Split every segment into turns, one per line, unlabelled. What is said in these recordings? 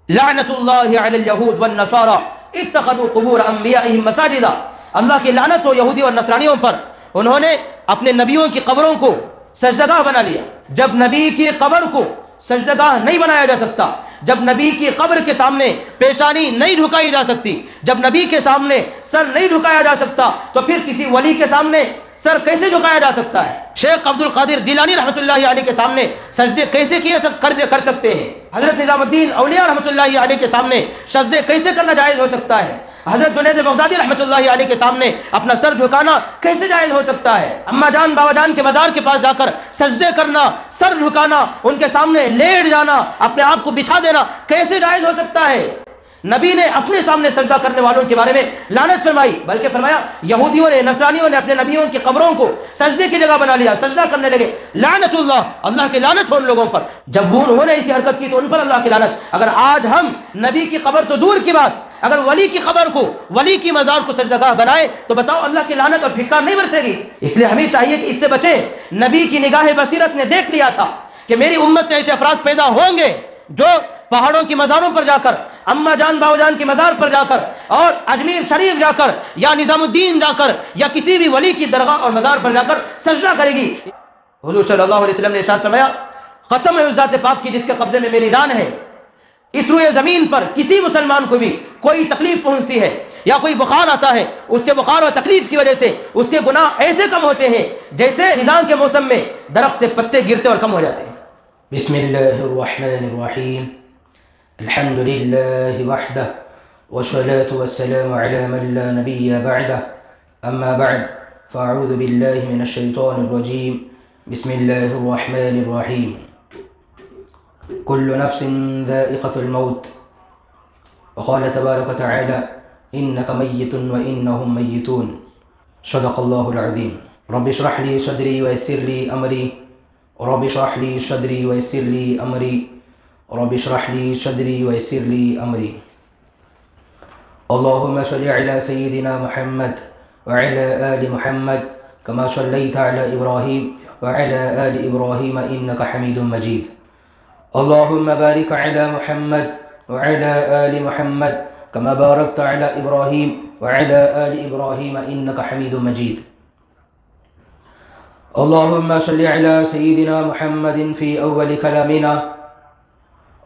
لعنت اللہ علی الیہود والنصارى اتخذوا قبور انبیائہم مساجدا، اللہ کی لعنت ہو یہودی اور نصرانیوں پر، انہوں نے اپنے نبیوں کی قبروں کو سجدگاہ بنا لیا۔ جب نبی کی قبر کو سجدگاہ نہیں بنایا جا سکتا، جب نبی کی قبر کے سامنے پیشانی نہیں جھکائی جا سکتی، جب نبی کے سامنے سر نہیں جھکایا جا سکتا، تو پھر کسی ولی کے سامنے سر کیسے جھکایا جا سکتا ہے؟ شیخ عبد القادر جیلانی رحمۃ اللہ علیہ کے سامنے سجدے کیسے کر سکتے ہیں؟ حضرت نظام الدین اولیاء رحمۃ اللہ علیہ کے سامنے سجدے کیسے کرنا جائز ہو سکتا ہے؟ حضرت جنید بغدادی رحمۃ اللہ علیہ کے سامنے اپنا سر جھکانا کیسے جائز ہو سکتا ہے؟ اما جان بابا جان کے مزار کے پاس جا کر سجدے کرنا، سر جھکانا، ان کے سامنے لیٹ جانا، اپنے آپ کو بچھا دینا کیسے جائز ہو سکتا ہے؟ نبی نے اپنے سامنے سجدہ کرنے والوں کے بارے میں لعنت فرمائی، بلکہ فرمایا یہودیوں نے، نصرانیوں نے اپنے نبیوں کی قبروں کو سجدے کی جگہ بنا لیا، سجدہ کرنے لگے۔ لعنت اللہ، اللہ کی لعنت ہو ان لوگوں پر۔ جب انہوں نے ایسی حرکت کی تو ان پر اللہ کی لعنت۔ اگر آج ہم نبی کی قبر تو دور کی بات، اگر ولی کی قبر کو، ولی کی مزار کو سجدہ بنائے تو بتاؤ اللہ کی لعنت اور پھٹکار نہیں برسے گی؟ اس لیے ہمیں چاہیے کہ اس سے بچیں۔ نبی کی نگاہ بصیرت نے دیکھ لیا تھا کہ میری امت میں ایسے افراد پیدا ہوں گے جو پہاڑوں کی مزاروں پر جا کر، اما جان باو جان کی مزار پر جا کر، اور اجمیر شریف جا کر، یا نظام الدین جا کر، یا کسی بھی ولی کی درگاہ اور مزار پر جا کر سجدہ کرے گی۔ حضور صلی اللہ علیہ وسلم نے ارشاد فرمایا، قسم ہے اس ذات پاک کی جس کے قبضے میں میری جان ہے، اس روئے زمین پر کسی مسلمان کو بھی کوئی تکلیف پہنچتی ہے یا کوئی بخار آتا ہے، اس کے بخار اور تکلیف کی وجہ سے اس کے گناہ ایسے کم ہوتے ہیں جیسے خزاں کے موسم میں درخت سے پتے گرتے اور کم ہو جاتے ہیں۔ بسم اللہ الرحمن الرحیم، الحمد للہ وحدہ والصلاة والسلام على من لا نبی بعدہ، اما بعد فاعوذ باللہ من الشیطان الرجیم، بسم اللہ الرحمن الرحیم۔ كل نفس ذائقة الموت، وقال تبارك وتعالى إنك ميت وإنهم ميتون، صدق الله العظيم۔ رب اشرح لي صدري ويسر لي أمري، رب اشرح لي صدري ويسر لي أمري، رب اشرح لي صدري ويسر لي أمري۔ اللهم صل على سيدنا محمد وعلى آل محمد كما صليت على إبراهيم وعلى آل إبراهيم إنك حميد مجيد۔ اللهم بارك على محمد وعلى آل محمد كما باركت على إبراهيم وعلى آل إبراهيم إنك حميد مجيد۔ اللهم صل على سيدنا محمد في أول كلامنا،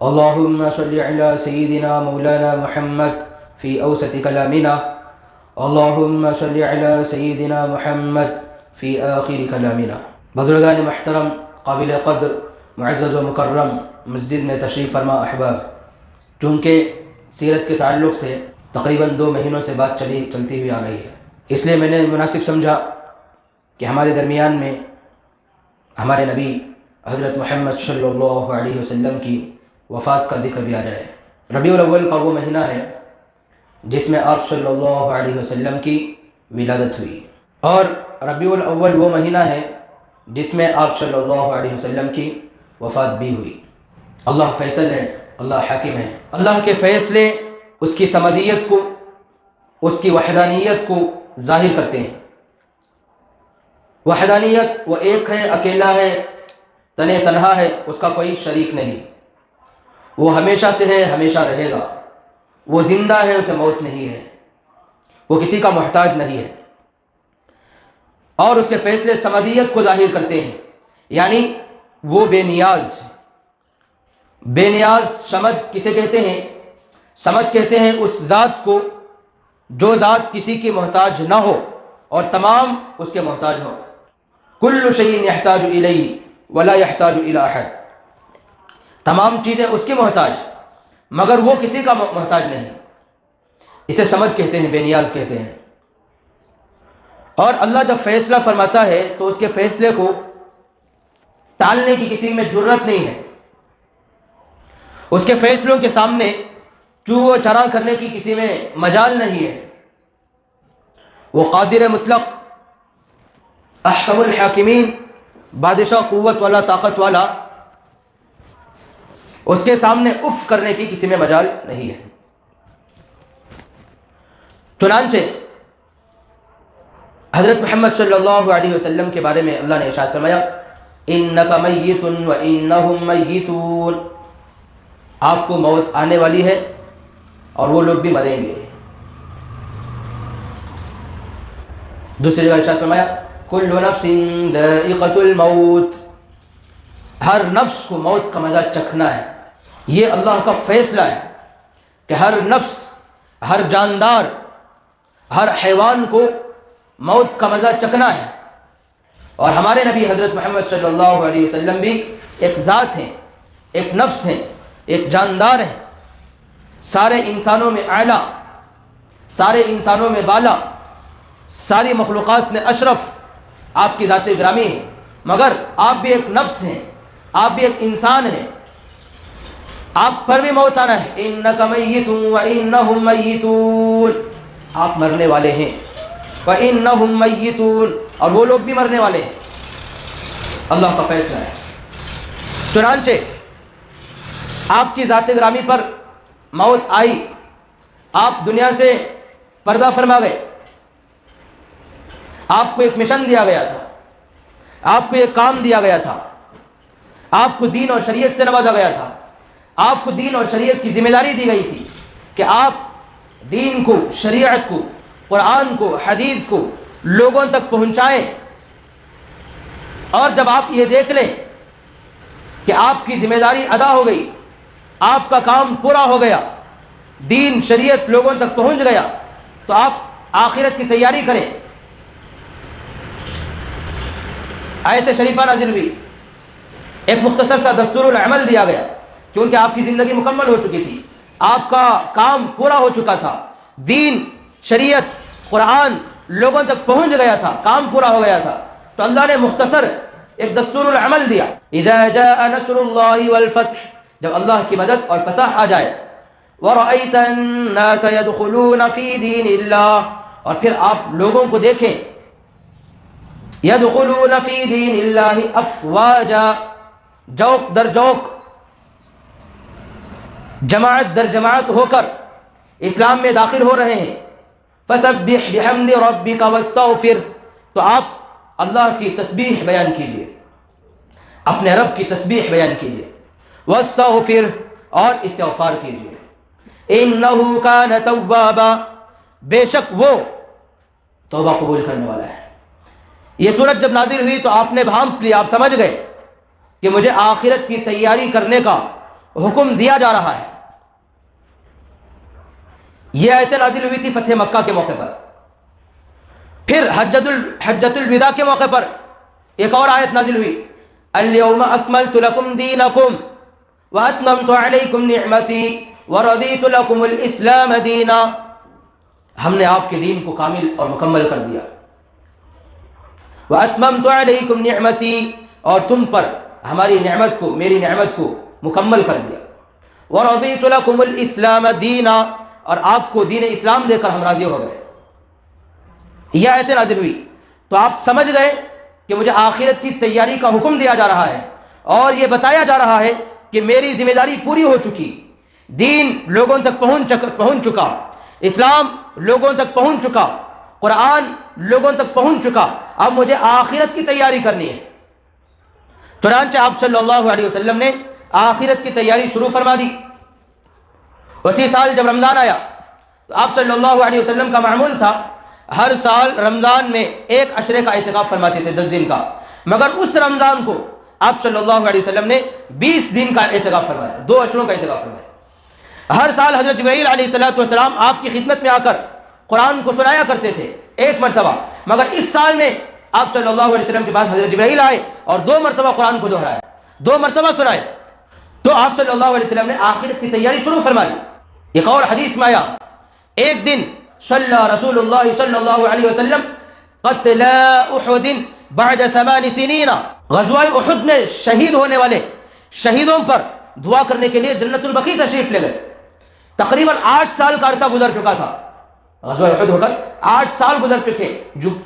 اللهم صل على سيدنا مولانا محمد في أوسط كلامنا، اللهم صل على سيدنا محمد في آخر كلامنا۔ بزرگان محترم، قابل قدر، معزز و مکرم مسجد میں تشریف فرما احباب، چونکہ سیرت کے تعلق سے تقریباً 2 مہینوں سے بات چلتی ہوئی آ رہی ہے، اس لیے میں نے مناسب سمجھا کہ ہمارے درمیان میں ہمارے نبی حضرت محمد صلی اللہ علیہ وسلم کی وفات کا ذکر بھی آ جائے۔ ربیع الاول کا وہ مہینہ ہے جس میں آپ صلی اللہ علیہ وسلم کی ولادت ہوئی، اور ربیع الاول وہ مہینہ ہے جس میں آپ صلی اللہ علیہ وسلم کی وفات بھی ہوئی۔ اللہ فیصل ہے، اللہ حاکم ہے۔ اللہ کے فیصلے اس کی صمدیت کو، اس کی وحدانیت کو ظاہر کرتے ہیں۔ وحدانیت، وہ ایک ہے، اکیلا ہے، تنہا ہے، اس کا کوئی شریک نہیں، وہ ہمیشہ سے ہے، ہمیشہ رہے گا، وہ زندہ ہے، اسے موت نہیں ہے، وہ کسی کا محتاج نہیں ہے، اور اس کے فیصلے صمدیت کو ظاہر کرتے ہیں، یعنی وہ بے نیاز۔ بے نیاز صمد کسے کہتے ہیں؟ صمد کہتے ہیں اس ذات کو جو ذات کسی کی محتاج نہ ہو اور تمام اس کے محتاج ہوں۔ کل شیء یحتاج الیہ ولا یحتاج الی احد، تمام چیزیں اس کی محتاج مگر وہ کسی کا محتاج نہیں، اسے صمد کہتے ہیں، بے نیاز کہتے ہیں۔ اور اللہ جب فیصلہ فرماتا ہے تو اس کے فیصلے کو ٹالنے کی کسی میں جرت نہیں ہے، اس کے فیصلوں کے سامنے چو و چرا کرنے کی کسی میں مجال نہیں ہے۔ وہ قادر مطلق، احکم الحاکمین، بادشاہ قوت والا، طاقت والا، اس کے سامنے اف کرنے کی کسی میں مجال نہیں ہے۔ چنانچہ حضرت محمد صلی اللہ علیہ وسلم کے بارے میں اللہ نے ارشاد فرمایا، انک میت وانہم میتون، آپ کو موت آنے والی ہے اور وہ لوگ بھی مریں گے. دوسری جگہ ارشاد فرمایا کل نفس ذائقۃ الموت، ہر نفس کو موت کا مزہ چکھنا ہے. یہ اللہ کا فیصلہ ہے کہ ہر نفس، ہر جاندار، ہر حیوان کو موت کا مزہ چکھنا ہے. اور ہمارے نبی حضرت محمد صلی اللہ علیہ وسلم بھی ایک ذات ہیں، ایک نفس ہیں، ایک جاندار ہیں، سارے انسانوں میں اعلیٰ، سارے انسانوں میں بالا، ساری مخلوقات میں اشرف آپ کی ذات گرامی ہے. مگر آپ بھی ایک نفس ہیں، آپ بھی ایک انسان ہیں، آپ پر بھی موت آنا ہے. انک میت وانہم میتون، آپ مرنے والے ہیں. وانہم میتون، اور وہ لوگ بھی مرنے والے ہیں. اللہ کا فیصلہ ہے. چنانچہ آپ کی ذات گرامی پر موت آئی، آپ دنیا سے پردہ فرما گئے. آپ کو ایک مشن دیا گیا تھا، آپ کو ایک کام دیا گیا تھا، آپ کو دین اور شریعت سے نوازا گیا تھا. آپ کو دین اور شریعت کی ذمہ داری دی گئی تھی کہ آپ دین کو، شریعت کو، قرآن کو، حدیث کو لوگوں تک پہنچائیں. اور جب آپ یہ دیکھ لیں کہ آپ کی ذمہ داری ادا ہو گئی، آپ کا کام پورا ہو گیا، دین شریعت لوگوں تک پہنچ گیا، تو آپ آخرت کی تیاری کریں. آیت شریفہ نازل ہوئی، ایک مختصر سا دستور العمل دیا گیا، کیونکہ آپ کی زندگی مکمل ہو چکی تھی، آپ کا کام پورا ہو چکا تھا، دین، شریعت، قرآن لوگوں تک پہنچ گیا تھا، کام پورا ہو گیا تھا. تو اللہ نے مختصر ایک دستور العمل دیا. اذا جاء نصر اللہ والفتح، جب اللہ کی مدد اور فتح آ جائے. ورأيت الناس يدخلون في دين اللہ، اور پھر آپ لوگوں کو دیکھیں يدخلون في دين اللہ افواجا، جوق در جوق، جماعت در جماعت ہو کر اسلام میں داخل ہو رہے ہیں. فسبح بحمد ربک واستغفر، تو آپ اللہ کی تسبیح بیان کیجئے، اپنے رب کی تسبیح بیان کیجئے. واستغفر، اور استغفار کیجئے. انہ کان توابا، بے شک وہ توبہ قبول کرنے والا ہے. یہ سورت جب نازل ہوئی تو آپ نے بھانپ لیا، آپ سمجھ گئے کہ مجھے آخرت کی تیاری کرنے کا حکم دیا جا رہا ہے. یہ آیت نازل ہوئی تھی فتح مکہ کے موقع پر. پھر حجۃ الوداع کے موقع پر ایک اور آیت نازل ہوئی، الیوم اکملت لکم دینکم واتممت علیکم نعمتی ورضیت لکم الاسلام دینا، ہم نے آپ کے دین کو کامل اور مکمل کر دیا. واتممت علیکم نعمتی، اور تم پر ہماری نعمت کو، میری نعمت کو مکمل کر دیا. ورضیت لکم الاسلام دینا، اور آپ کو دین اسلام دے کر ہم راضی ہو گئے. یہ آیت نازل ہوئی تو آپ سمجھ گئے کہ مجھے آخرت کی تیاری کا حکم دیا جا رہا ہے، اور یہ بتایا جا رہا ہے کہ میری ذمہ داری پوری ہو چکی، دین لوگوں تک پہنچ چکا، اسلام لوگوں تک پہنچ چکا، قرآن لوگوں تک پہنچ چکا، اب مجھے آخرت کی تیاری کرنی ہے. چنانچہ آپ صلی اللہ علیہ وسلم نے آخرت کی تیاری شروع فرما دی. اسی سال جب رمضان آیا تو آپ صلی اللہ علیہ وسلم کا معمول تھا ہر سال رمضان میں ایک عشرے کا اعتکاف فرماتے تھے، 10 دن کا. مگر اس رمضان کو آپ صلی اللہ علیہ وسلم نے 20 دن کا اعتکاف فرمایا، 2 عشروں کا اعتکاف فرمایا. ہر سال حضرت جبرائیل علیہ السلام آپ کی خدمت میں آ کر قرآن کو سنایا کرتے تھے ایک مرتبہ، مگر اس سال میں آپ صلی اللہ علیہ وسلم کے بعد حضرت جبرائیل آئے اور 2 مرتبہ قرآن کو دہرایا، 2 مرتبہ سنائے. تو آپ صلی اللہ علیہ وسلم نے آخرت کی تیاری شروع فرما دی. ایک اور حدیث میں آیا، ایک دن صلی رسول اللہ صلی اللہ علیہ وسلم قتل احد بعد 8 سنین، غزوہ احد میں شہید ہونے والے شہیدوں پر دعا کرنے کے لیے جنت البقیع تشریف لے گئے. تقریباً 8 سال کا عرصہ گزر چکا تھا، غزوہ احد ہو کر 8 سال گزر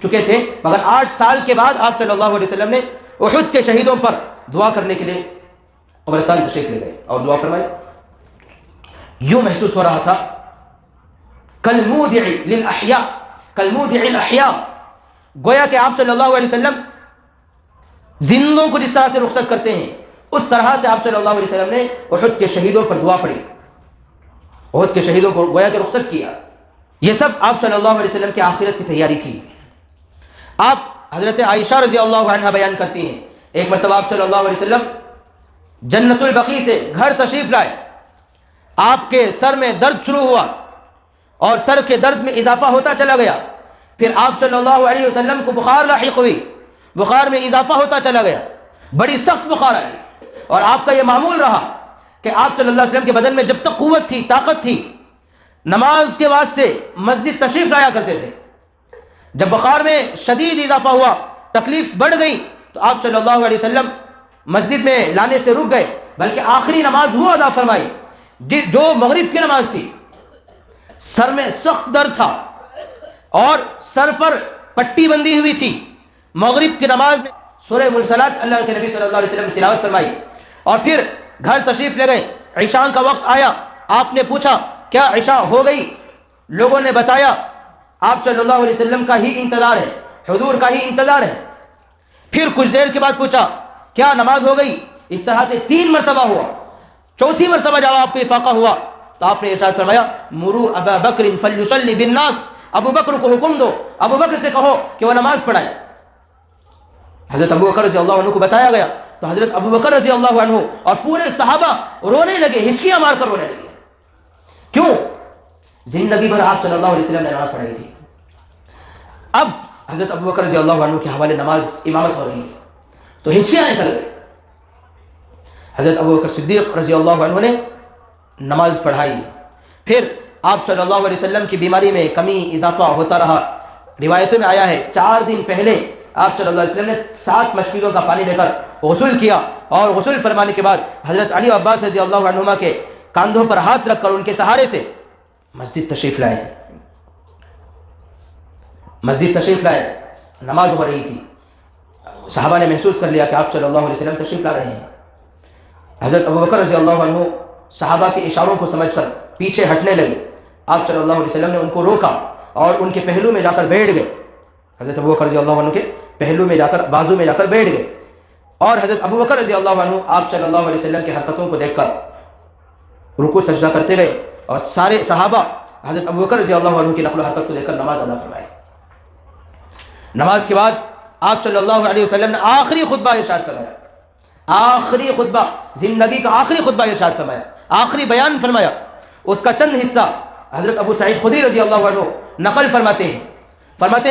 چکے تھے، مگر 8 سال کے بعد آپ صلی اللہ علیہ وسلم نے احد کے شہیدوں پر دعا کرنے کے لیے قبرستان تشریف لے گئے اور دعا فرمائی. یوں محسوس ہو رہا تھا کالمودع للاحیاء، کالمودع الاحیاء، گویا کہ آپ صلی اللہ علیہ وسلم زندوں کو جس طرح سے رخصت کرتے ہیں اس طرح سے آپ صلی اللہ علیہ وسلم نے احد کے شہیدوں پر دعا پڑھی، احد کے شہیدوں کو گویا کہ رخصت کیا۔ یہ سب آپ صلی اللہ علیہ وسلم کی آخرت کی تیاری تھی۔ آپ حضرت عائشہ رضی اللہ عنہ بیان کرتی ہیں، ایک مرتبہ آپ صلی اللہ علیہ وسلم جنت البقیع سے گھر تشریف لائے، آپ کے سر میں درد شروع ہوا اور سر کے درد میں اضافہ ہوتا چلا گیا، پھر آپ صلی اللہ علیہ وسلم کو بخار لاحق ہوئی، بخار میں اضافہ ہوتا چلا گیا، بڑی سخت بخار آئی، اور آپ کا یہ معمول رہا کہ آپ صلی اللہ علیہ وسلم کے بدن میں جب تک قوت تھی، طاقت تھی، نماز کے واسطے مسجد تشریف لایا کرتے تھے۔ جب بخار میں شدید اضافہ ہوا، تکلیف بڑھ گئی، تو آپ صلی اللہ علیہ وسلم مسجد میں لانے سے رک گئے، بلکہ آخری نماز وہ ادا فرمائی جو مغرب کی نماز تھی۔ سر میں سخت درد تھا اور سر پر پٹی بندھی ہوئی تھی۔ مغرب کی نماز میں سورہ مرسلات اللہ کے نبی صلی اللہ علیہ وسلم تلاوت فرمائی، اور پھر گھر تشریف لے گئے۔ عشاء کا وقت آیا، آپ نے پوچھا کیا عشاء ہو گئی؟ لوگوں نے بتایا آپ صلی اللہ علیہ وسلم کا ہی انتظار ہے، حضور کا ہی انتظار ہے۔ پھر کچھ دیر کے بعد پوچھا کیا نماز ہو گئی؟ اس طرح سے 3 مرتبہ ہوا۔ چوتھی مرتبہ جب آپ کو افاقہ ہوا تو آپ نے ارشاد فرمایا مروا ابا بکر فلیصلی بالناس، ابو بکر کو حکم دو، ابو بکر سے کہو کہ وہ نماز پڑھائے۔ حضرت ابو بکر رضی اللہ عنہ کو بتایا گیا تو حضرت ابو بکر رضی اللہ عنہ اور پورے صحابہ رونے لگے، ہچکیاں مار کر رونے لگے۔ کیوں؟ زندگی بھر آپ صلی اللہ علیہ وسلم نے نماز پڑھائی تھی، اب حضرت ابو بکر رضی اللہ عنہ کے حوالے نماز امامت ہو رہی ہے تو ہچکیاں نکل گئی۔ حضرت ابو بکر صدیق رضی اللہ عنہ نے نماز پڑھائی، پھر آپ صلی اللہ علیہ وسلم کی بیماری میں کمی اضافہ ہوتا رہا۔ روایتوں میں آیا ہے 4 دن پہلے آپ صلی اللہ علیہ وسلم نے 7 مشکلوں کا پانی لے کر غسل کیا، اور غسل فرمانے کے بعد حضرت علی و عباس رضی اللہ عنہما کے کاندھوں پر ہاتھ رکھ کر ان کے سہارے سے مسجد تشریف لائے، مسجد تشریف لائے۔ نماز ہو رہی تھی، صحابہ نے محسوس کر لیا کہ آپ صلی اللہ علیہ وسلم تشریف لا رہے ہیں۔ حضرت ابو بکر رضی اللہ عنہ صحابہ کے اشاروں کو سمجھ کر پیچھے ہٹنے لگے۔ آپ صلی اللہ علیہ وسلم نے ان کو روکا اور ان کے پہلو میں جا کر بیٹھ گئے۔ حضرت ابو بکر رضی اللہ عنہ کے پہلو میں جا کر، بازو میں جا کر بیٹھ گئے، اور حضرت ابو بکر رضی اللہ عنہ آپ صلی اللہ علیہ وسلم کی حرکتوں کو دیکھ کر رکوع سجدہ کرتے گئے، اور سارے صحابہ حضرت ابو بکر رضی اللہ عنہ کی نقل و حرکت کو دیکھ کر نماز ادا فرمائے۔ نماز کے بعد آپ صلی اللہ علیہ وسلم نے آخری خطبہ ارشاد فرمایا، آخری خطبہ، زندگی کا آخری خطبہ ارشاد فرمایا، آخری بیان فرمایا۔ اس کا چند حصہ حضرت ابو سعید خدری رضی اللہ عنہ نقل فرماتے ہیں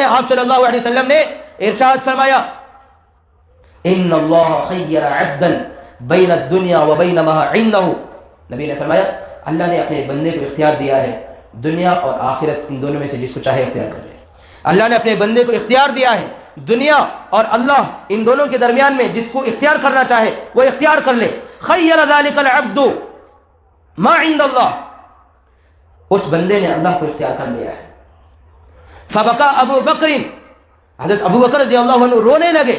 آپ صلی اللہ علیہ وسلم نے ارشاد فرمایا ان اللہ خیر عبدا بین الدنیا و بین ما عنده، نبی نے فرمایا اللہ نے اپنے بندے کو اختیار دیا ہے دنیا اور آخرت، ان دونوں میں سے جس کو چاہے اختیار کر لے۔ اللہ نے اپنے بندے کو اختیار دیا ہے دنیا اور اللہ، ان دونوں کے درمیان میں جس کو اختیار کرنا چاہے وہ اختیار کر لے۔ خیر ذلک العبد ما عند اللہ، اس بندے نے اللہ کو اختیار کر لیا ہے۔ فبکا ابو بکر، حضرت ابو بکر رضی اللہ عنہ رونے لگے۔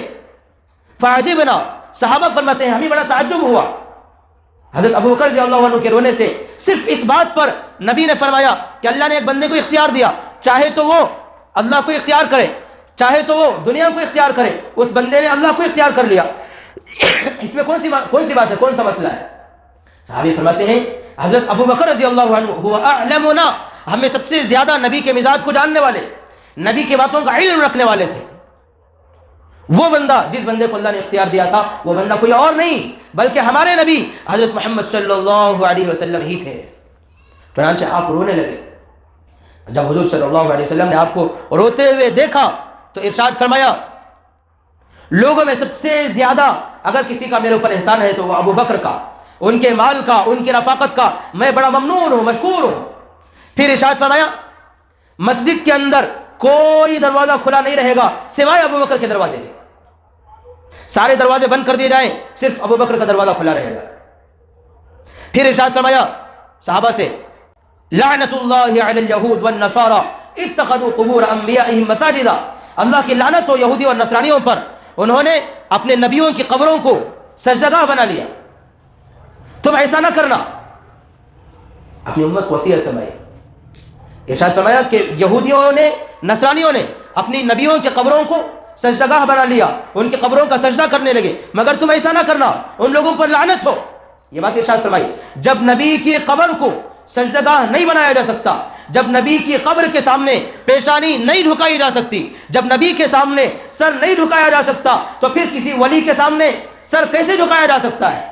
فعجبنا، صحابہ فرماتے ہیں ہمیں بڑا تعجب ہوا حضرت ابو بکر رضی اللہ عنہ کے رونے سے، صرف اس بات پر نبی نے فرمایا کہ اللہ نے ایک بندے کو اختیار دیا، چاہے تو وہ اللہ کو اختیار کرے، چاہے تو وہ دنیا کو اختیار کرے، اس بندے نے اللہ کو اختیار کر لیا۔ اس میں کون سی بات ہے، کون سا مسئلہ ہے؟ صحابی فرماتے ہیں حضرت ابو بکر رضی اللہ عنہ ہوا اعلمنا، ہمیں سب سے زیادہ نبی کے مزاج کو جاننے والے، نبی کی باتوں کا علم رکھنے والے تھے۔ وہ بندہ جس بندے کو اللہ نے اختیار دیا تھا وہ بندہ کوئی اور نہیں بلکہ ہمارے نبی حضرت محمد صلی اللہ علیہ وسلم ہی تھے۔ چنانچہ آپ رونے لگے۔ جب حضور صلی اللہ علیہ وسلم نے آپ کو روتے ہوئے دیکھا تو ارشاد فرمایا لوگوں میں سب سے زیادہ اگر کسی کا میرے اوپر احسان ہے تو وہ ابو بکر کا، ان کے مال کا، ان کی رفاقت کا میں بڑا ممنون ہوں، مشکور ہوں۔ پھر ارشاد فرمایا مسجد کے اندر کوئی دروازہ کھلا نہیں رہے گا سوائے ابو بکر کے دروازے کے، سارے دروازے بند کر دیے جائیں، صرف ابو بکر کا دروازہ کھلا رہے گا۔ پھر ارشاد فرمایا صحابہ سے لعنت اللہ علی الیہود والنصارى اتخذوا قبور انبیائہم مساجدا، اللہ کی لعنت ہو یہودی اور نصرانیوں پر، انہوں نے اپنے نبیوں کی قبروں کو سجدہ بنا لیا۔ تم ایسا نہ کرنا، اپنی امت کو وصیت فرمائی۔ ارشاد فرمایا کہ یہودیوں نے، نصرانیوں نے اپنی نبیوں کی قبروں کو سجدگاہ بنا لیا، ان کی قبروں کا سجدہ کرنے لگے، مگر تم ایسا نہ کرنا، ان لوگوں پر لعنت ہو۔ یہ بات ارشاد فرمائی۔ جب نبی کی قبر کو سجدگاہ نہیں بنایا جا سکتا، جب نبی کی قبر کے سامنے پیشانی نہیں جھکائی جا سکتی، جب نبی کے سامنے سر نہیں جھکایا جا سکتا، تو پھر کسی ولی کے سامنے سر کیسے جھکایا جا سکتا ہے؟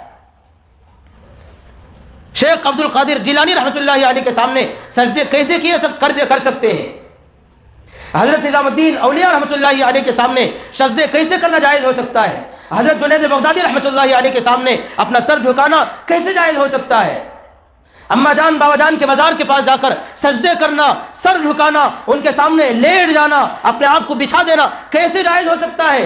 شیخ عبد القادر جیلانی رحمۃ اللہ علیہ کے سامنے سجدے کیسے کر سکتے ہیں؟ حضرت نظام الدین اولیاء رحمۃ اللہ علیہ کے سامنے سجدے کیسے کرنا جائز ہو سکتا ہے؟ حضرت جنید بغدادی رحمۃ اللہ علیہ کے سامنے اپنا سر جھکانا کیسے جائز ہو سکتا ہے؟ اما جان بابا جان کے مزار کے پاس جا کر سجدے کرنا، سر جھکانا، ان کے سامنے لیٹ جانا، اپنے آپ کو بچھا دینا کیسے جائز ہو سکتا ہے؟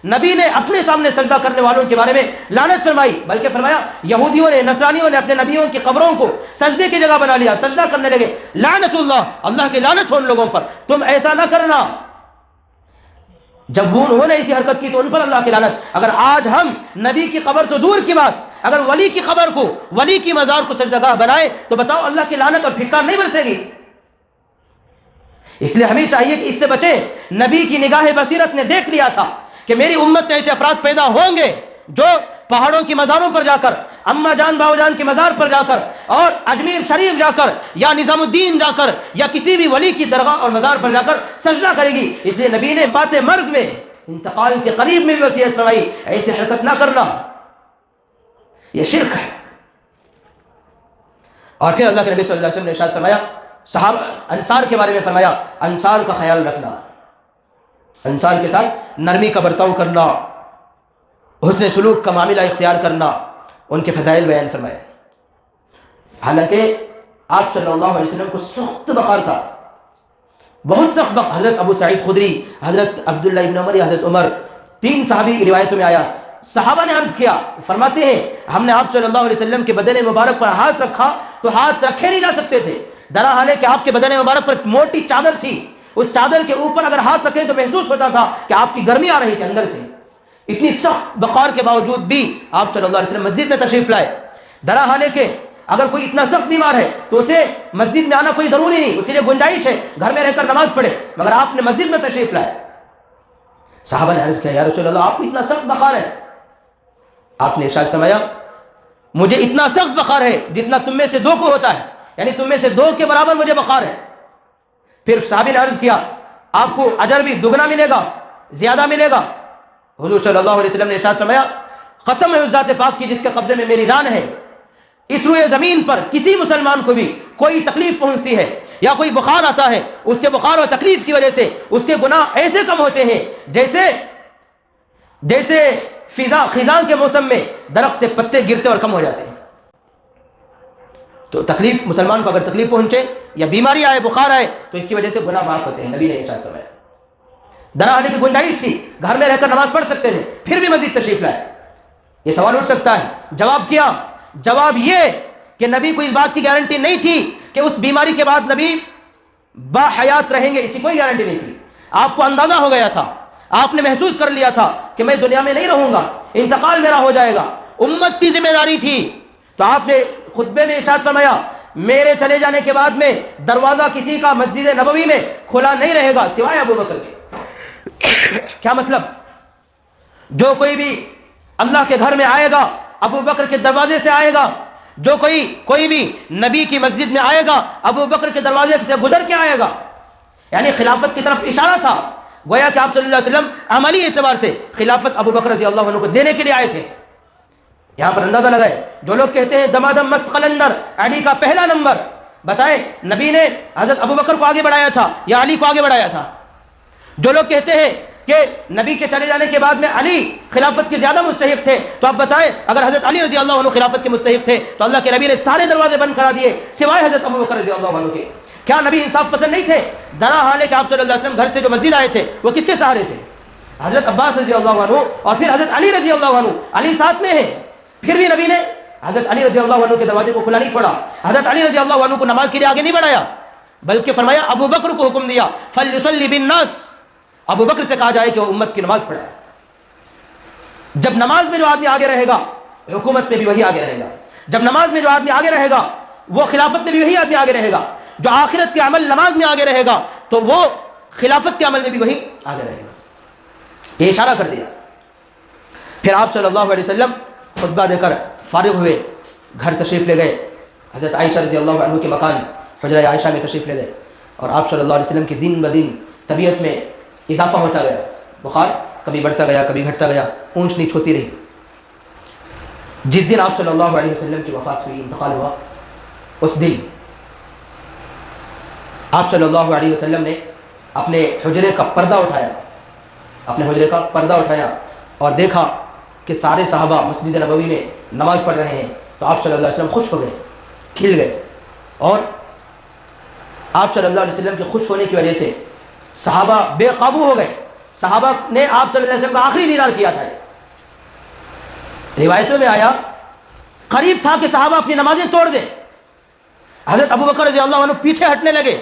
نبی نے اپنے سامنے سجدہ کرنے والوں کے بارے میں لعنت فرمائی، بلکہ فرمایا یہودیوں نے، نصرانیوں نے اپنے نبیوں کی قبروں کو سجدے کی جگہ بنا لیا، سجدہ کرنے لگے۔ لعنت اللہ، اللہ کی لعنت ہو ان لوگوں پر، تم ایسا نہ کرنا۔ جب انہوں نے ایسی حرکت کی تو ان پر اللہ کی لعنت۔ اگر آج ہم نبی کی قبر تو دور کی بات، اگر ولی کی قبر کو، ولی کی مزار کو سجدگاہ بنائے تو بتاؤ اللہ کی لعنت اور پھٹکار نہیں برسے گی؟ اس لیے ہمیں چاہیے کہ اس سے بچیں۔ نبی کی نگاہ بصیرت نے دیکھ لیا تھا کہ میری امت میں ایسے افراد پیدا ہوں گے جو پہاڑوں کی مزاروں پر جا کر، اما جان باو جان کی مزار پر جا کر، اور اجمیر شریف جا کر، یا نظام الدین جا کر، یا کسی بھی ولی کی درگاہ اور مزار پر جا کر سجدہ کرے گی۔ اس لیے نبی نے فاتح مرگ میں، انتقال کے قریب میں بھی وصیت فرمائی، ایسی حرکت نہ کرنا، یہ شرک ہے۔ اور پھر اللہ کے نبی صلی اللہ علیہ وسلم نے ارشاد فرمایا، صحابہ انصار کے بارے میں فرمایا، انصار کا خیال رکھنا، انصار کے ساتھ نرمی کا برتاؤ کرنا، حسن سلوک کا معاملہ اختیار کرنا، ان کے فضائل بیان فرمائے۔ حالانکہ آپ صلی اللہ علیہ وسلم کو سخت بخار تھا، بہت سخت بخار۔ حضرت ابو سعید خدری، حضرت عبداللہ ابن عمر، حضرت عمر، تین صحابی کی روایتوں میں آیا، صحابہ نے عرض کیا، فرماتے ہیں ہم نے آپ صلی اللہ علیہ وسلم کے بدن مبارک پر ہاتھ رکھا تو ہاتھ رکھے نہیں جا سکتے تھے، درا حال ہے کہ آپ کے بدن مبارک پر موٹی چادر تھی، اس چادر کے اوپر اگر ہاتھ رکھیں تو محسوس ہوتا تھا کہ آپ کی گرمی آ رہی تھی اندر سے۔ اتنی سخت بخار کے باوجود بھی آپ صلی اللہ علیہ وسلم مسجد میں تشریف لائے، درا حال ہے کہ اگر کوئی اتنا سخت بیمار ہے تو اسے مسجد میں آنا کوئی ضروری نہیں، اس کے لیے گنجائش ہے گھر میں رہ کر نماز پڑھے، مگر آپ نے مسجد میں تشریف لائے۔ صحابہ نے عرض کیا، یا رسول اللہ آپ کو اتنا سخت بخار ہے؟ آپ نے ارشاد فرمایا، مجھے اتنا سخت بخار ہے جتنا تم میں سے دو کو ہوتا ہے، یعنی تم میں سے دو کے برابر مجھے بخار ہے۔ پھر صحابی نے عرض کیا، آپ کو اجر بھی دگنا ملے گا، زیادہ ملے گا؟ حضور صلی اللہ علیہ وسلم نے ارشاد فرمایا، قسم ہے اس ذات پاک کی جس کے قبضے میں میری جان ہے، اس روئے زمین پر کسی مسلمان کو بھی کوئی تکلیف پہنچتی ہے یا کوئی بخار آتا ہے، اس کے بخار اور تکلیف کی وجہ سے اس کے گناہ ایسے کم ہوتے ہیں جیسے خزاں کے موسم میں درخت سے پتے گرتے اور کم ہو جاتے ہیں۔ تو تکلیف، مسلمان کو اگر تکلیف پہنچے یا بیماری آئے، بخار آئے، تو اس کی وجہ سے گناہ معاف ہوتے ہیں، نبی نے ارشاد فرمایا۔ درا آنے کی گنجائش تھی، گھر میں رہ کر نماز پڑھ سکتے تھے، پھر بھی مسجد تشریف لائے۔ یہ سوال اٹھ سکتا ہے، جواب کیا؟ جواب یہ کہ نبی کو اس بات کی گارنٹی نہیں تھی کہ اس بیماری کے بعد نبی با حیات رہیں گے، اس کی کوئی گارنٹی نہیں تھی۔ آپ کو اندازہ ہو گیا تھا، آپ نے محسوس کر لیا تھا کہ میں دنیا میں نہیں رہوں گا، انتقال میرا ہو جائے گا، امت کی ذمہ داری تھی۔ تو آپ نے خطبے میں ارشاد فرمایا، میرے چلے جانے کے بعد میں دروازہ کسی کا مسجد نبوی میں کھلا نہیں رہے گا سوائے ابو بکر کے۔ کیا مطلب؟ جو کوئی بھی اللہ کے گھر میں آئے گا ابو بکر کے دروازے سے آئے گا، جو کوئی بھی نبی کی مسجد میں آئے گا ابو بکر کے دروازے سے گزر کے آئے گا، یعنی خلافت کی طرف اشارہ تھا۔ گویا کہ آپ صلی اللہ علیہ وسلم عملی اعتبار سے خلافت ابو بکر رضی اللہ عنہ کو دینے کے لیے آئے تھے۔ یہاں پر اندازہ لگائے، جو لوگ کہتے ہیں دمادم مست قلندر، علی کا پہلا نمبر، بتائیں نبی نے حضرت ابو بکر کو آگے بڑھایا تھا یا علی کو آگے بڑھایا تھا؟ جو لوگ کہتے ہیں کہ نبی کے چلے جانے کے بعد میں علی خلافت کے زیادہ مستحق تھے، تو آپ بتائیں اگر حضرت علی رضی اللہ عنہ خلافت کے مستحق تھے تو اللہ کے نبی نے سارے دروازے بند کرا دیے سوائے حضرت ابو بکر رضی اللہ عنہ کے۔ کیا نبی انصاف پسند نہیں تھے؟ درا حال ہے کہ آپ صلی اللہ علیہ وسلم گھر سے جو مسجد آئے تھے وہ کس کے سہارے سے؟ حضرت عباس رضی اللہ عنہ اور پھر حضرت علی رضی اللہ عنہ، علی ساتھ میں ہے، پھر بھی نبی نے حضرت علی رضی اللہ عنہ کے دروازے کو کھلا نہیں چھوڑا، حضرت علی رضی اللہ عنہ کو نماز کے لیے آگے نہیں بڑھایا، بلکہ فرمایا ابو بکر کو حکم دیا فلیصلی بالناس، ابو بکر سے کہا جائے کہ وہ امت کی نماز پڑھائے۔ جب نماز میں جو آدمی آگے رہے گا حکومت میں بھی وہی آگے رہے گا، جب نماز میں جو آدمی آگے رہے گا وہ خلافت میں بھی وہی آدمی آگے رہے گا، جو آخرت کے عمل نماز میں آگے رہے گا تو وہ خلافت کے عمل میں بھی وہی آگے رہے گا۔ یہ اشارہ کر دیا۔ پھر آپ صلی اللہ علیہ وسلم خطبہ دے کر فارغ ہوئے، گھر تشریف لے گئے، حضرت عائشہ رضی اللہ عنہ کے مکان حجرہ عائشہ میں تشریف لے گئے، اور آپ صلی اللہ علیہ وسلم کی دن بدن طبیعت میں اضافہ ہوتا گیا، بخار کبھی بڑھتا گیا کبھی گھٹتا گیا، اونچ نیچ ہوتی رہی۔ جس دن آپ صلی اللہ علیہ وسلم کی وفات ہوئی، انتقال ہوا، اس دن آپ صلی اللہ علیہ وسلم نے اپنے حجرے کا پردہ اٹھایا، اپنے حجرے کا پردہ اٹھایا اور دیکھا کہ سارے صحابہ مسجد نبوی میں نماز پڑھ رہے ہیں، تو آپ صلی اللہ علیہ وسلم خوش ہو گئے، کھل گئے، اور آپ صلی اللہ علیہ وسلم کے خوش ہونے کی وجہ سے صحابہ بے قابو ہو گئے۔ صحابہ نے آپ صلی اللہ علیہ وسلم کا آخری دیدار کیا تھا۔ روایتوں میں آیا قریب تھا کہ صحابہ اپنی نمازیں توڑ دیں، حضرت ابو بکر رضی اللہ عنہ پیچھے ہٹنے لگے،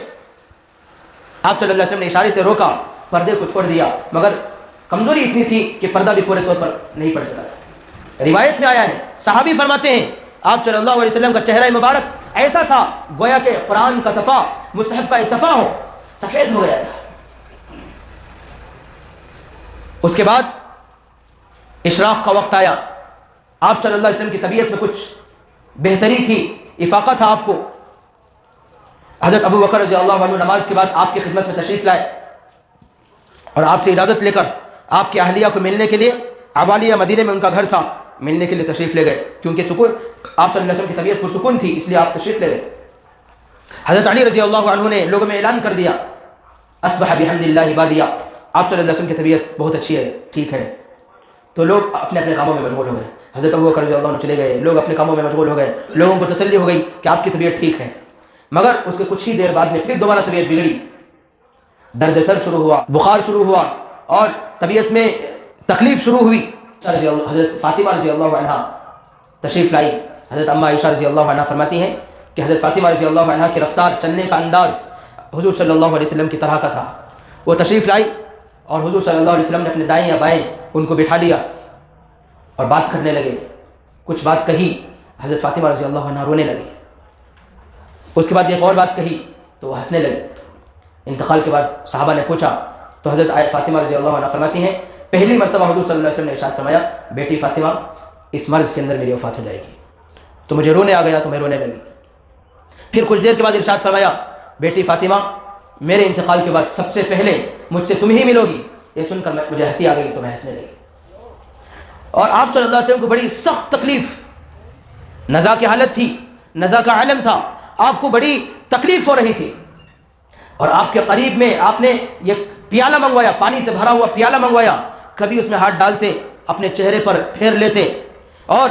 آپ صلی اللہ علیہ وسلم نے اشارے سے روکا، پردے کو چھوڑ دیا، مگر کمزوری اتنی تھی کہ پردہ بھی پورے طور پر نہیں پڑ سکا۔ روایت میں آیا ہے، صحابی فرماتے ہیں آپ صلی اللہ علیہ وسلم کا چہرہ مبارک ایسا تھا گویا کہ قرآن کا صفحہ، مصحف کا ایک صفحہ ہو، سفید ہو گیا تھا۔ اس کے بعد اشراق کا وقت آیا، آپ صلی اللہ علیہ وسلم کی طبیعت میں کچھ بہتری تھی، افاقہ تھا آپ کو۔ حضرت ابو بکر رضی اللہ عنہ نماز کے بعد آپ کی خدمت میں تشریف لائے اور آپ سے اجازت لے کر آپ کی اہلیہ کو ملنے کے لیے، عوالیہ مدینے میں ان کا گھر تھا، ملنے کے لیے تشریف لے گئے، کیونکہ سکون آپ صلی اللہ علیہ وسلم کی طبیعت پرسکون تھی، اس لیے آپ تشریف لے گئے۔ حضرت علی رضی اللہ عنہ نے لوگوں میں اعلان کر دیا، اصبح بحمد اللہ بادیا، آپ صلی اللہ علیہ وسلم کی طبیعت بہت اچھی ہے، ٹھیک ہے۔ تو لوگ اپنے اپنے کاموں میں مشغول ہو گئے، حضرت ابو بکر رضی اللہ عنہ چلے گئے، لوگ اپنے کاموں میں مشغول ہو گئے، لوگوں کو تسلی ہو گئی کہ آپ کی طبیعت ٹھیک ہے۔ مگر اس کے کچھ ہی دیر بعد میں پھر دوبارہ طبیعت بگڑی، درد سر شروع ہوا، بخار شروع ہوا، اور طبیعت میں تکلیف شروع ہوئی۔ حضرت فاطمہ رضی اللہ عنہ تشریف لائی۔ حضرت اماں عائشہ رضی اللہ عنہ فرماتی ہیں کہ حضرت فاطمہ رضی اللہ عنہ کی رفتار، چلنے کا انداز حضور صلی اللہ علیہ وسلم کی طرح کا تھا۔ وہ تشریف لائی اور حضور صلی اللہ علیہ وسلم نے اپنے دائیں یا بائیں ان کو بٹھا لیا اور بات کرنے لگے۔ کچھ بات کہی، حضرت فاطمہ رضی اللہ عنہ رونے لگی، اس کے بعد ایک اور بات کہی تو وہ ہنسنے لگے۔ انتقال کے بعد صحابہ نے پوچھا تو حضرت فاطمہ رضی اللہ عنہ فرماتی ہیں پہلی مرتبہ حضور صلی اللہ علیہ وسلم نے ارشاد فرمایا، بیٹی فاطمہ اس مرض کے اندر میری وفات ہو جائے گی، تو مجھے رونے آ گیا تو میں رونے لگی۔ پھر کچھ دیر کے بعد ارشاد فرمایا، بیٹی فاطمہ میرے انتقال کے بعد سب سے پہلے مجھ سے تم ہی ملو گی۔ یہ سن کر مجھے ہنسی آ گئی تو میں ہنسنے لگی۔ اور آپ صلی اللہ علیہ وسلم کو بڑی سخت تکلیف، نزا کی حالت تھی، نزا کا عالم تھا، آپ کو بڑی تکلیف ہو رہی تھی، اور آپ کے قریب میں آپ نے یہ پیالہ منگوایا، پانی سے بھرا ہوا پیالہ منگوایا، کبھی اس میں ہاتھ ڈالتے، اپنے چہرے پر پھیر لیتے، اور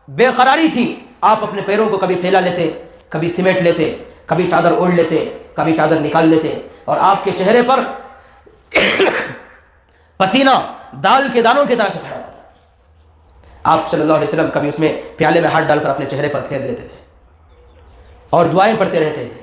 بے قراری تھی، آپ اپنے پیروں کو کبھی پھیلا لیتے، کبھی سمیٹ لیتے، کبھی چادر اوڑھ لیتے، کبھی چادر نکال لیتے، اور آپ کے چہرے پر پسینہ دال کے دانوں کی طرح سے کھڑا ہوتا۔ آپ صلی اللہ علیہ وسلم کبھی اس میں پیالے میں ہاتھ ڈال کر اپنے چہرے پر پھیر لیتے تھے اور دعائیں پڑھتے رہتے تھے،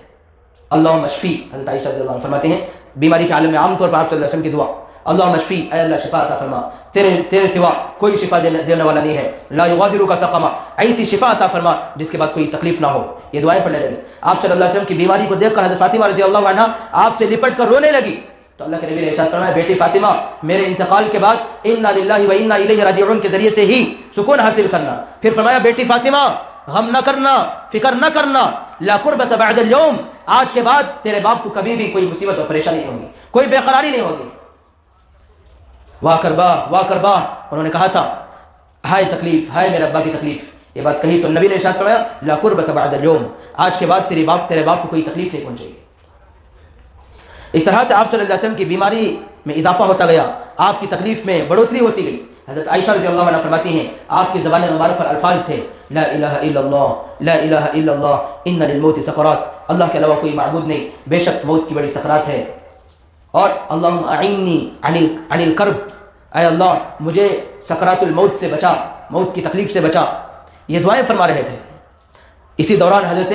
اللہم اشفی۔ حضرت عائشہ رضی اللہ عنہ فرماتے ہیں بیماری کے عالم میں عام طور پر آپ صلی اللہ علیہ وسلم کی دعا، اللہم اشفی، اے اللہ شفا عطا فرما، تیرے سوا کوئی شفا دینے والا نہیں ہے، لا یغادر سقما، ایسی شفا عطا فرما جس کے بعد کوئی تکلیف نہ ہو۔ یہ دعائیں پڑھنے لگے۔ آپ صلی اللہ علیہ وسلم کی بیماری کو دیکھ کر حضرت فاطمہ رضی اللہ عنہ آپ سے لپٹ کر رونے لگی، تو اللہ کے نبی نے ارشاد فرمایا، بیٹی فاطمہ میرے انتقال کے بعد انا للہ و انا الیہ راجعون کے ذریعے سے ہی سکون حاصل کرنا۔ پھر فرمایا، بیٹی فاطمہ غم نہ کرنا، فکر نہ کرنا، لا قربت بعد اليوم، آج کے بعد تیرے باپ کو کبھی بھی کوئی مصیبت اور پریشانی نہیں ہوگی، کوئی بے قراری نہیں ہوگی۔ واہ کربا، انہوں نے کہا تھا ہائے تکلیف، ہائے میرے ابا کی تکلیف، یہ بات کہی تو نبی نے ارشاد فرمایا، لا قربت بعد اليوم، آج کے بعد تیرے باپ کو کوئی تکلیف نہیں پہنچے گی۔ اس طرح سے آپ صلی اللہ علیہ وسلم کی بیماری میں اضافہ ہوتا گیا، آپ کی تکلیف میں بڑھوتری ہوتی گئی۔ حضرت عائشہ رضی اللہ عنہ فرماتی ہیں آپ کی زبان مبارک پر الفاظ تھے، لا الہ الا اللہ، لا الہ الا اللہ، ان للموت سکرات، اللہ کے علاوہ کوئی معبود نہیں، بے شک موت کی بڑی سکرات ہے، اور اللہم اعنی عن الکرب، اے اللہ مجھے سکرات الموت سے بچا، موت کی تکلیف سے بچا۔ یہ دعائیں فرما رہے تھے۔ اسی دوران حضرت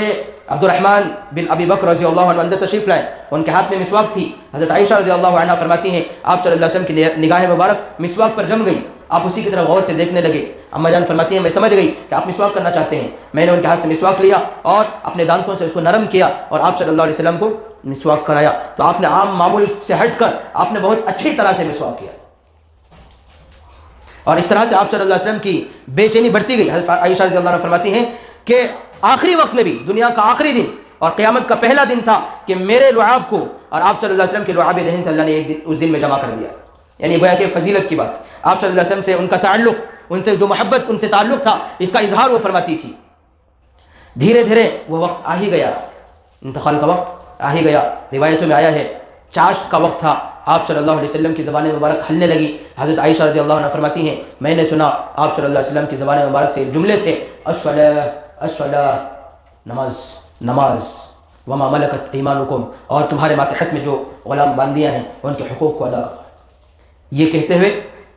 عبد الرحمن بن ابی بکر رضی اللہ عنہ اندر تشریف لائے، ان کے ہاتھ میں مسواک تھی۔ حضرت عائشہ رضی اللہ عنہ فرماتی ہیں آپ صلی اللہ علیہ وسلم کی نگاہ مبارک مسواک پر جم گئی، آپ اسی کی طرف غور سے دیکھنے لگے۔ اما جان فرماتی ہیں میں سمجھ گئی کہ آپ مسواک کرنا چاہتے ہیں، میں نے ان کے ہاتھ سے مسواک لیا اور اپنے دانتوں سے اس کو نرم کیا اور آپ صلی اللہ علیہ وسلم کو مسواک کرایا، تو آپ نے عام معمول سے ہٹ کر آپ نے بہت اچھی طرح سے مسواک کیا۔ اور اس طرح سے آپ صلی اللہ علیہ وسلم کی بے چینی بڑھتی گئی. حضرت عائشہ رضی اللہ عنہا فرماتی ہیں کہ آخری وقت میں بھی، دنیا کا آخری دن اور قیامت کا پہلا دن تھا کہ میرے لعاب کو اور آپ صلی اللہ علیہ وسلم کے لعاب دہن سے اللہ نے اس دن میں جمع کر دیا. یعنی گویا کہ فضیلت کی بات، آپ صلی اللہ علیہ وسلم سے ان کا تعلق، ان سے جو محبت، ان سے تعلق تھا، اس کا اظہار وہ فرماتی تھی. دھیرے دھیرے وہ وقت آ ہی گیا، انتقال کا وقت آ ہی گیا. روایتوں میں آیا ہے چاشت کا وقت تھا، آپ صلی اللہ علیہ وسلم کی زبان مبارک ہلنے لگی. حضرت عائشہ رضی اللہ عنہ فرماتی ہیں میں نے سنا آپ صلی اللہ علیہ وسلم کی زبان مبارک سے جملے تھے الصلاۃ الصلاۃ، نماز نماز، وما ملکت ایمانکم، اور تمہارے ماتحت میں جو غلام باندیاں ہیں ان کے حقوق کو ادا کرو. یہ کہتے ہوئے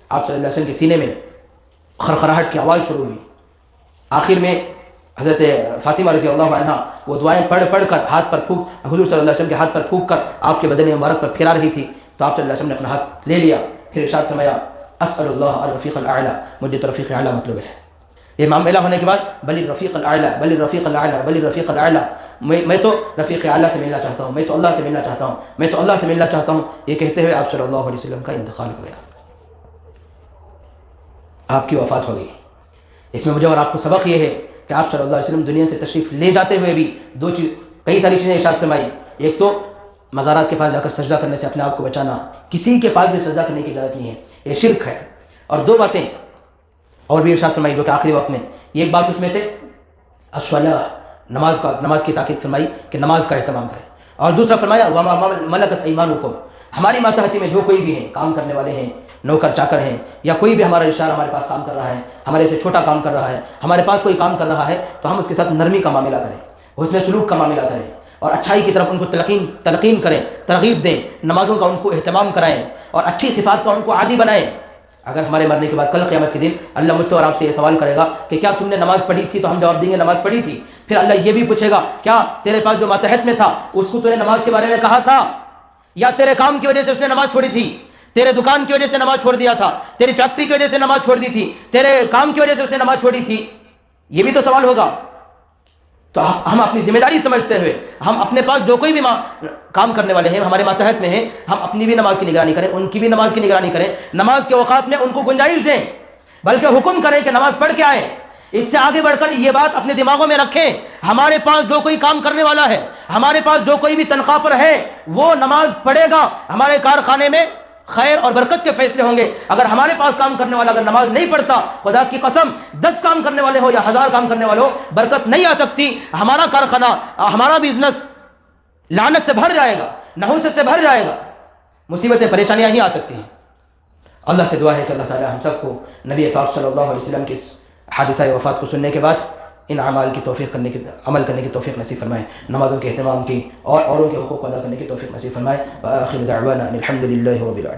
آپ صلی اللہ علیہ وسلم کے سینے میں خرخراہٹ کی آواز شروع ہوئی. آخر میں حضرت فاطمہ رضی اللہ عنہ وہ دعائیں پڑھ پڑھ کر ہاتھ پر پھونک، حضور صلی اللہ علیہ وسلم کے ہاتھ پر پھونک کر آپ کے بدن مبارک پر پھیلا رہی تھی. تو آپ صلی اللہ علیہ وسلم نے اپنا ہاتھ لے لیا، پھر ارشاد فرمایا اسأل اللہ الرفیق الاعلی، مجھے تو رفیق اعلیٰ مطلب ہے. امام اعلیٰ ہونے کے بعد بل الرفیق الاعلی، بل الرفیق الاعلی، بل الرفیق الاعلی، میں تو رفیق اعلیٰ سے ملنا چاہتا ہوں، میں تو اللہ سے ملنا چاہتا ہوں، میں تو اللہ سے ملنا چاہتا ہوں. یہ کہتے ہوئے آپ صلی اللہ علیہ وسلم کا انتقال ہو گیا، آپ کی وفات ہو گئی. اس میں مجھے اور آپ کو سبق یہ ہے کہ آپ صلی اللہ علیہ وسلم دنیا سے تشریف لے جاتے ہوئے بھی کئی ساری چیزیں ارشاد فرمائی. ایک تو مزارات کے پاس جا کر سجدہ کرنے سے اپنے آپ کو بچانا، کسی کے پاس بھی سجدہ کرنے کی اجازت نہیں ہے، یہ شرک ہے. اور دو باتیں اور بھی ارشاد فرمائی جو کہ آخری وقت میں، ایک بات اس میں سے الصلاۃ، نماز کی تاکید فرمائی کہ نماز کا اہتمام کریں. اور دوسرا فرمایا وما ملکت ایمانکم، ہماری ماتحتی میں جو کوئی بھی ہیں، کام کرنے والے ہیں، نوکر چاکر ہیں، یا کوئی بھی ہمارا رشتہ ہمارے پاس کام کر رہا ہے، ہمارے سے چھوٹا کام کر رہا ہے، ہمارے پاس کوئی کام کر رہا ہے، تو ہم اس کے ساتھ نرمی کا معاملہ کریں، حسن سلوک کا معاملہ کریں، اور اچھائی کی طرف ان کو تلقین کریں، ترغیب دیں، نمازوں کا ان کو اہتمام کرائیں، اور اچھی صفات کا ان کو عادی بنائیں. اگر ہمارے مرنے کے بعد کل قیامت کے دن اللہ مجھ سے اور آپ سے یہ سوال کرے گا کہ کیا تم نے نماز پڑھی تھی، تو ہم جواب دیں گے نماز پڑھی تھی. پھر اللہ یہ بھی پوچھے گا کیا تیرے پاس جو ماتحت میں تھا اس کو تو نے نماز کے بارے میں کہا تھا، یا تیرے کام کی وجہ سے اس نے نماز چھوڑی تھی، تیرے دکان کی وجہ سے نماز چھوڑ دیا تھا، تیری فیکٹری کی وجہ سے نماز چھوڑ دی تھی، تیرے کام کی وجہ سے اس نے نماز چھوڑی تھی. یہ بھی تو سوال ہوگا. تو ہم اپنی ذمہ داری سمجھتے ہوئے ہم اپنے پاس جو کوئی بھی کام کرنے والے ہیں، ہمارے ماتحت میں ہیں، ہم اپنی بھی نماز کی نگرانی کریں، ان کی بھی نماز کی نگرانی کریں، نماز کے اوقات میں ان کو گنجائش دیں، بلکہ حکم کریں کہ نماز پڑھ کے آئیں. اس سے آگے بڑھ کر یہ بات اپنے دماغوں میں رکھیں ہمارے پاس جو کوئی کام کرنے والا ہے، ہمارے پاس جو کوئی بھی تنخواہ پر ہے، وہ نماز پڑھے گا، ہمارے کارخانے میں خیر اور برکت کے فیصلے ہوں گے. اگر ہمارے پاس کام کرنے والا اگر نماز نہیں پڑھتا، خدا کی قسم 10 کام کرنے والے ہو یا 1000 کام کرنے والے ہو، برکت نہیں آ سکتی. ہمارا کارخانہ، ہمارا بزنس لعنت سے بھر جائے گا، نحوست سے بھر جائے گا، مصیبتیں پریشانیاں ہی آ سکتی ہیں. اللہ سے دعا ہے کہ اللہ تعالی ہم سب کو نبی پاک صلی اللہ علیہ وسلم کی اس حادثہ وفات کو سننے کے بعد ان اعمال کی توفیق عمل کرنے کی توفیق نصیب فرمائے، نمازوں کے اہتمام کی اور اوروں کے حقوق ادا کرنے کی توفیق نصیب فرمائے. وآخر دعوانا الحمد للہ رب العالمین.